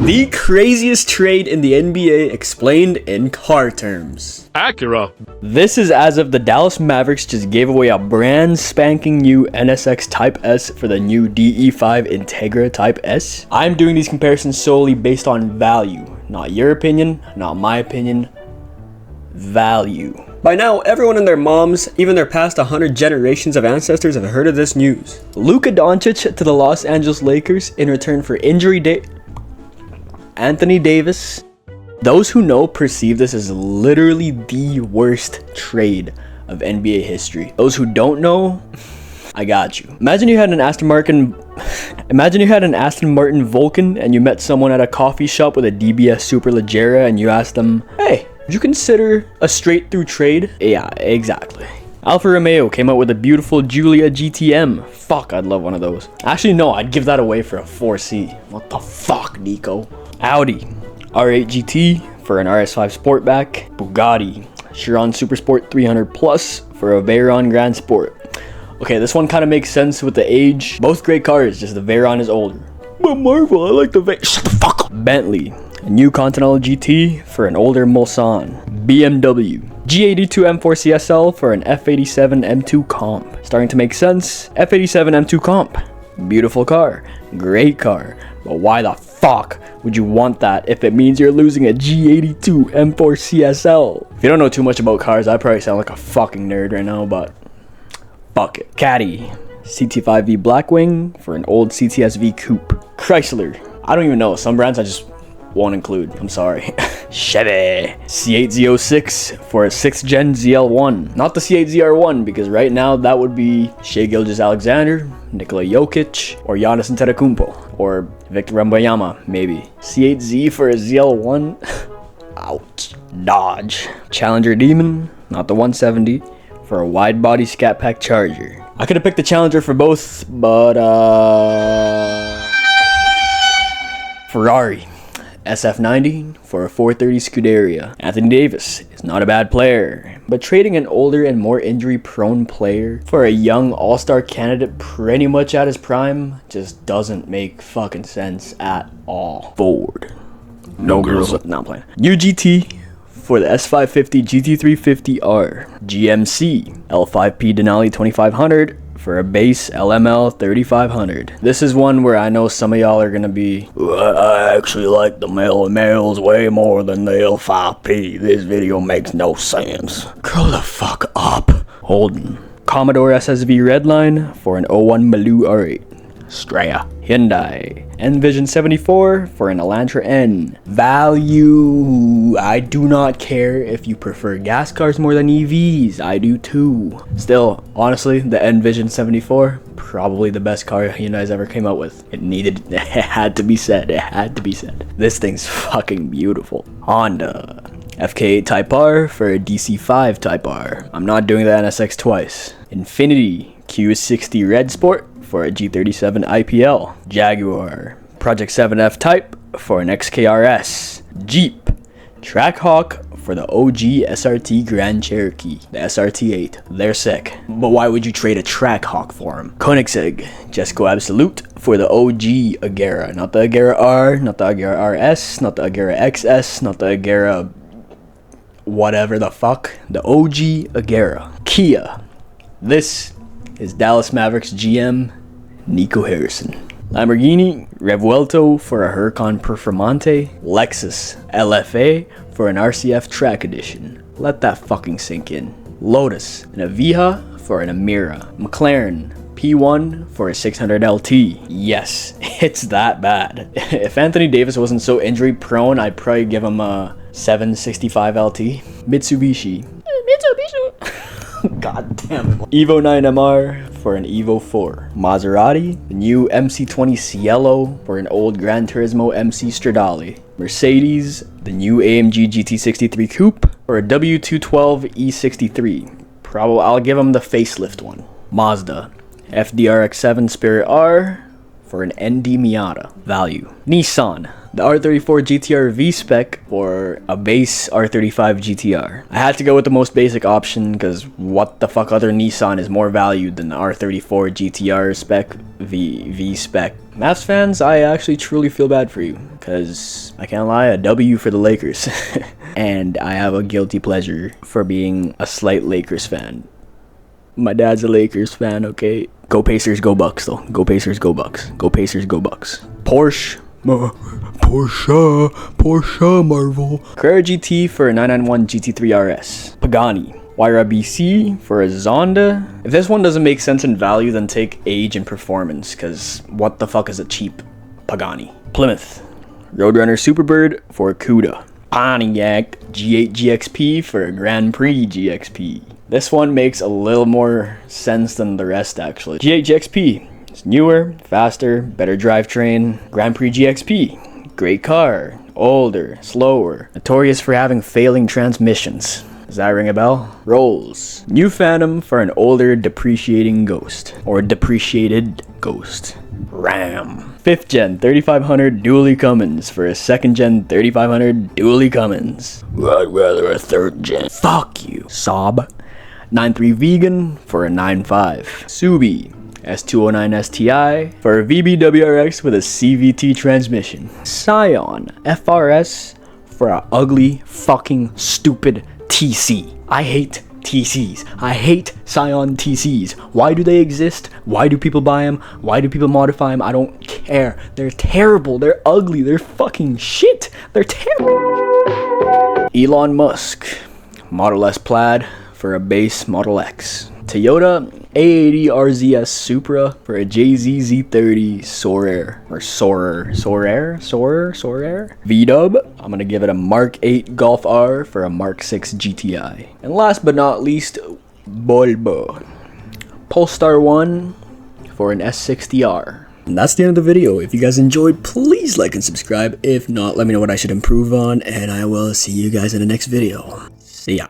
The craziest trade in the NBA explained in car terms. Acura. This is as if the Dallas Mavericks just gave away a brand spanking new NSX Type S for the new DE5 Integra Type S. I'm doing these comparisons solely based on value. Not your opinion, not my opinion. Value. By now, everyone and their moms, even their past 100 generations of ancestors have heard of this news. Luka Doncic to the Los Angeles Lakers in return for Anthony Davis. Those who know perceive this as literally the worst trade of NBA history. Those who don't know, I got you. Imagine you had an Aston Martin Vulcan and you met someone at a coffee shop with a DBS Superleggera and you asked them, hey, would you consider a straight through trade? Yeah, exactly. Alfa Romeo came out with a beautiful Giulia GTM. Fuck, I'd love one of those. Actually, no, I'd give that away for a 4C. What the fuck, Nico? Audi R8 GT for an RS5 Sportback. Bugatti Chiron Supersport 300 Plus for a Veyron Grand Sport. Okay, this one kind of makes sense with the age. Both great cars, just the Veyron is older. But Marvel, I like the Shut the fuck up. Bentley, a new Continental GT for an older Mulsanne. BMW G82 M4 CSL for an F87 M2 Comp. Starting to make sense. F87 M2 Comp. Beautiful car. Great car. But why the fuck would you want that if it means you're losing a G82 M4 CSL? If you don't know too much about cars, I probably sound like a fucking nerd right now, but fuck it. Caddy CT5V Blackwing for an old CTSV Coupe. Chrysler. I don't even know. Some brands I just won't include. I'm sorry. Chevy C8Z06 for a 6th gen ZL1. Not the C8ZR1, because right now that would be Shai Gilgeous-Alexander, Nikola Jokic, or Giannis Antetokounmpo, or Victor Wembanyama, maybe. C8Z for a ZL1? Ouch. Dodge Challenger Demon, not the 170, for a wide body Scat Pack Charger. I could have picked the Challenger for both, but Ferrari SF90 for a 430 Scuderia. Anthony Davis is not a bad player, but trading an older and more injury-prone player for a young all-star candidate pretty much at his prime just doesn't make fucking sense at all. Ford. No girls. No, I'm playing. UGT for the S550 GT350R. GMC L5P Denali 2500 for a base LML 3500. This is one where I know some of y'all are gonna be, I actually like the males way more than the L5P. This video makes no sense. Grow the fuck up. Holden. Commodore SSV Redline for an 01 Maloo R8. Straya. Hyundai Envision 74 for an Elantra N. Value. I do not care if you prefer gas cars more than EVs. I do too. Still, honestly, the Envision 74, probably the best car Hyundai's ever came out with. It had to be said. It had to be said. This thing's fucking beautiful. Honda FK8 Type R for a DC5 Type R. I'm not doing the NSX twice. Infiniti Q60 Red Sport for a G37 IPL. Jaguar Project 7F Type for an XKRS. Jeep Trackhawk for the OG SRT Grand Cherokee. The SRT8. They're sick. But why would you trade a Trackhawk for him? Koenigsegg Jesco Absolute for the OG Agera. Not the Agera R, not the Agera RS, not the Agera XS, not the Agera whatever the fuck. The OG Agera. Kia. This is Dallas Mavericks GM Nico Harrison. Lamborghini Revuelto for a Huracan Performante. Lexus LFA for an RCF Track Edition. Let that fucking sink in. Lotus an Aviha for an Amira. McLaren P1 for a 600 LT. Yes, it's that bad. If Anthony Davis wasn't so injury prone, I'd probably give him a 765 LT. Mitsubishi. God damn it. Evo 9 MR for an Evo 4. Maserati, the new MC20 Cielo for an old Gran Turismo MC Stradale. Mercedes, the new AMG GT63 Coupe for a W212 E63. Probably I'll give him the facelift one. Mazda, FDRX7 Spirit R for an ND Miata. Value. Nissan, the R34 GTR V-Spec for a base R35 GTR. I had to go with the most basic option because what the fuck other Nissan is more valued than the R34 GTR spec V-Spec. Mavs fans, I actually truly feel bad for you because I can't lie, a W for the Lakers. And I have a guilty pleasure for being a slight Lakers fan. My dad's a Lakers fan, okay? Go Pacers, go Bucks though. Go Pacers, go Bucks. Go Pacers, go Bucks. Porsche Marvel. Carrera GT for a 991 GT3 RS. Pagani. YRBC for a Zonda. If this one doesn't make sense in value, then take age and performance, because what the fuck is a cheap Pagani? Plymouth. Roadrunner Superbird for a Cuda. Pontiac G8 GXP for a Grand Prix GXP. This one makes a little more sense than the rest actually. G8 GXP. It's newer, faster, better drivetrain. Grand Prix GXP. Great car. Older, slower. Notorious for having failing transmissions. Does that ring a bell? Rolls. New Phantom for an older depreciating Ghost. Or depreciated Ghost. Ram. 5th gen 3500 dually Cummins for a 2nd gen 3500 dually Cummins. I'd rather a 3rd gen. Fuck you. Saab. 9.3 Vegan for a 9.5. Subi. S209 STI for a VBWRX with a CVT transmission. Scion FRS for a ugly fucking stupid TC. I hate TCs. I hate Scion TCs. Why do they exist? Why do people buy them? Why do people modify them? I don't care. They're terrible. They're ugly. They're fucking shit. They're terrible. Elon Musk. Model S Plaid for a base Model X. Toyota A80 RZS Supra for a JZ Z30 Sorair. Or Sorair. V-Dub. I'm gonna give it a Mark 8 Golf R for a Mark 6 GTI. And last but not least, Volvo. Polestar 1 for an S60R. And that's the end of the video. If you guys enjoyed, please like and subscribe. If not, let me know what I should improve on, and I will see you guys in the next video. See ya.